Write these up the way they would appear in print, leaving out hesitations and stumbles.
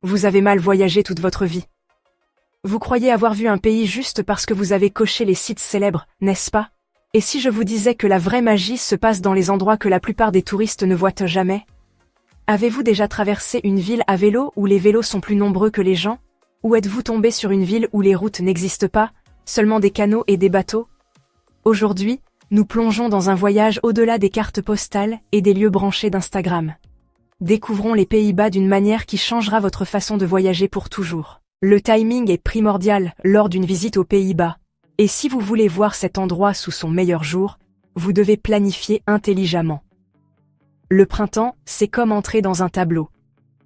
Vous avez mal voyagé toute votre vie. Vous croyez avoir vu un pays juste parce que vous avez coché les sites célèbres, n'est-ce pas? Et si je vous disais que la vraie magie se passe dans les endroits que la plupart des touristes ne voient jamais? Avez-vous déjà traversé une ville à vélo où les vélos sont plus nombreux que les gens? Ou êtes-vous tombé sur une ville où les routes n'existent pas, seulement des canaux et des bateaux? Aujourd'hui, nous plongeons dans un voyage au-delà des cartes postales et des lieux branchés d'Instagram. Découvrons les Pays-Bas d'une manière qui changera votre façon de voyager pour toujours. Le timing est primordial lors d'une visite aux Pays-Bas. Et si vous voulez voir cet endroit sous son meilleur jour, vous devez planifier intelligemment. Le printemps, c'est comme entrer dans un tableau.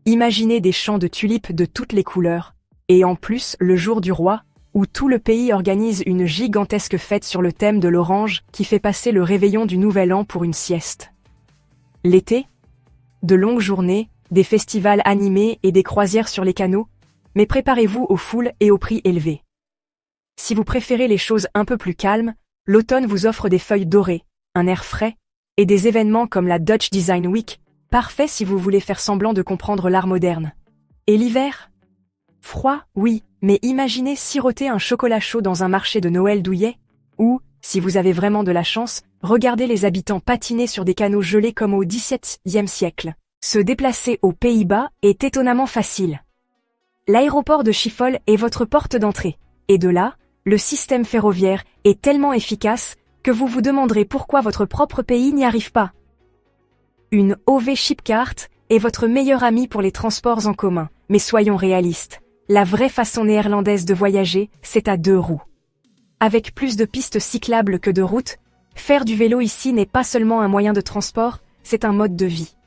Imaginez des champs de tulipes de toutes les couleurs, et en plus le jour du roi, où tout le pays organise une gigantesque fête sur le thème de l'orange qui fait passer le réveillon du Nouvel An pour une sieste. L'été? De longues journées, des festivals animés et des croisières sur les canaux, mais préparez-vous aux foules et aux prix élevés. Si vous préférez les choses un peu plus calmes, l'automne vous offre des feuilles dorées, un air frais, et des événements comme la Dutch Design Week, parfait si vous voulez faire semblant de comprendre l'art moderne. Et l'hiver? Froid, oui, mais imaginez siroter un chocolat chaud dans un marché de Noël douillet, ou, si vous avez vraiment de la chance, regardez les habitants patiner sur des canaux gelés comme au XVIIe siècle. Se déplacer aux Pays-Bas est étonnamment facile. L'aéroport de Schiphol est votre porte d'entrée, et de là, le système ferroviaire est tellement efficace que vous vous demanderez pourquoi votre propre pays n'y arrive pas. Une OV Chipcart est votre meilleur ami pour les transports en commun, mais soyons réalistes. La vraie façon néerlandaise de voyager, c'est à 2 roues. Avec plus de pistes cyclables que de routes, faire du vélo ici n'est pas seulement un moyen de transport, c'est un mode de vie.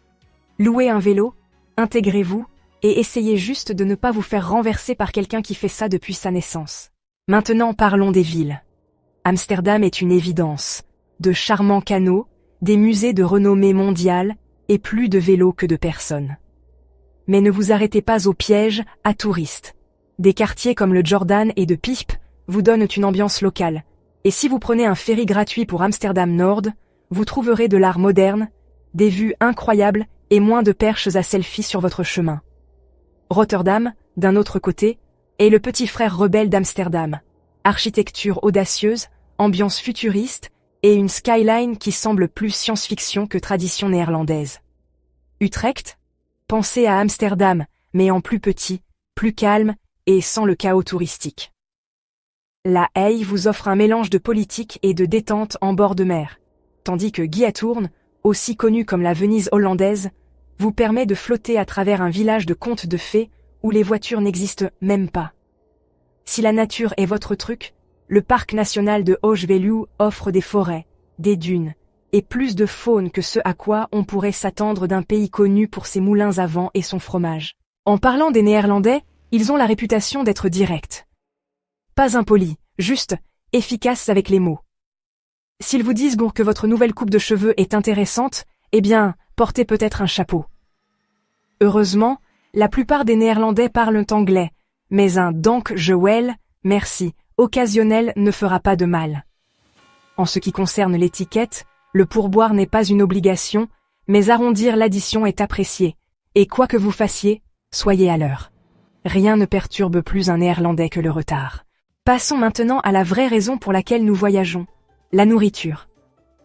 Louez un vélo, intégrez-vous, et essayez juste de ne pas vous faire renverser par quelqu'un qui fait ça depuis sa naissance. Maintenant parlons des villes. Amsterdam est une évidence. De charmants canaux, des musées de renommée mondiale, et plus de vélos que de personnes. Mais ne vous arrêtez pas aux pièges à touristes. Des quartiers comme le Jordan et de Pijp vous donnent une ambiance locale. Et si vous prenez un ferry gratuit pour Amsterdam Nord, vous trouverez de l'art moderne, des vues incroyables et moins de perches à selfie sur votre chemin. Rotterdam, d'un autre côté, est le petit frère rebelle d'Amsterdam. Architecture audacieuse, ambiance futuriste et une skyline qui semble plus science-fiction que tradition néerlandaise. Utrecht? Pensez à Amsterdam, mais en plus petit, plus calme et sans le chaos touristique. La Haye vous offre un mélange de politique et de détente en bord de mer, tandis que Giethoorn, aussi connu comme la Venise hollandaise, vous permet de flotter à travers un village de contes de fées où les voitures n'existent même pas. Si la nature est votre truc, le parc national de Hoogeveen offre des forêts, des dunes, et plus de faune que ce à quoi on pourrait s'attendre d'un pays connu pour ses moulins à vent et son fromage. En parlant des Néerlandais, ils ont la réputation d'être directs. Pas impolis, juste efficaces avec les mots. S'ils vous disent que votre nouvelle coupe de cheveux est intéressante, eh bien, portez peut-être un chapeau. Heureusement, la plupart des Néerlandais parlent anglais, mais un dank je wel, merci, occasionnel ne fera pas de mal. En ce qui concerne l'étiquette, le pourboire n'est pas une obligation, mais arrondir l'addition est apprécié, et quoi que vous fassiez, soyez à l'heure. Rien ne perturbe plus un Néerlandais que le retard. Passons maintenant à la vraie raison pour laquelle nous voyageons, la nourriture.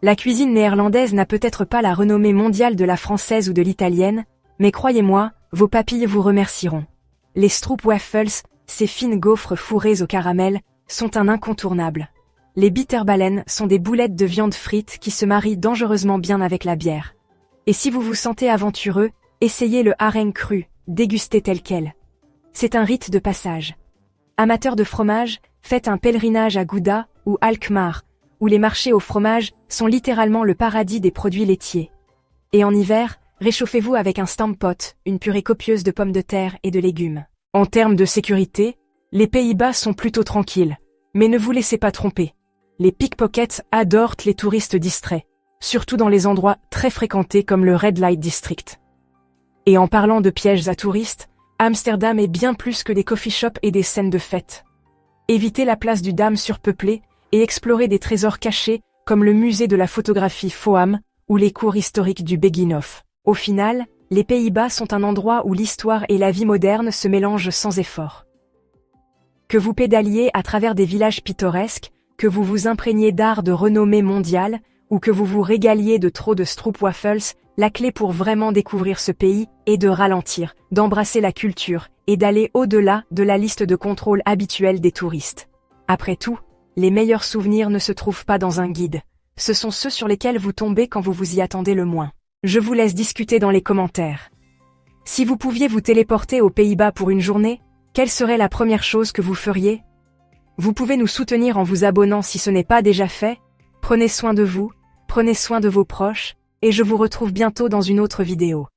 La cuisine néerlandaise n'a peut-être pas la renommée mondiale de la française ou de l'italienne, mais croyez-moi, vos papilles vous remercieront. Les stroopwafels, ces fines gaufres fourrées au caramel, sont un incontournable. Les bitterballen sont des boulettes de viande frite qui se marient dangereusement bien avec la bière. Et si vous vous sentez aventureux, essayez le hareng cru, dégustez tel quel. C'est un rite de passage. Amateurs de fromage, faites un pèlerinage à Gouda ou Alkmaar, où les marchés au fromage sont littéralement le paradis des produits laitiers. Et en hiver, réchauffez-vous avec un stampot, une purée copieuse de pommes de terre et de légumes. En termes de sécurité, les Pays-Bas sont plutôt tranquilles, mais ne vous laissez pas tromper. Les pickpockets adorent les touristes distraits, surtout dans les endroits très fréquentés comme le Red Light District. Et en parlant de pièges à touristes, Amsterdam est bien plus que des coffee shops et des scènes de fête. Évitez la place du Dam surpeuplée et explorez des trésors cachés comme le musée de la photographie Foam ou les cours historiques du Begijnhof. Au final, les Pays-Bas sont un endroit où l'histoire et la vie moderne se mélangent sans effort. Que vous pédaliez à travers des villages pittoresques, que vous vous imprégniez d'art de renommée mondiale, ou que vous vous régaliez de trop de stroopwafels, la clé pour vraiment découvrir ce pays est de ralentir, d'embrasser la culture et d'aller au-delà de la liste de contrôle habituelle des touristes. Après tout, les meilleurs souvenirs ne se trouvent pas dans un guide. Ce sont ceux sur lesquels vous tombez quand vous vous y attendez le moins. Je vous laisse discuter dans les commentaires. Si vous pouviez vous téléporter aux Pays-Bas pour une journée, quelle serait la première chose que vous feriez? Vous pouvez nous soutenir en vous abonnant si ce n'est pas déjà fait. Prenez soin de vous, prenez soin de vos proches, et je vous retrouve bientôt dans une autre vidéo.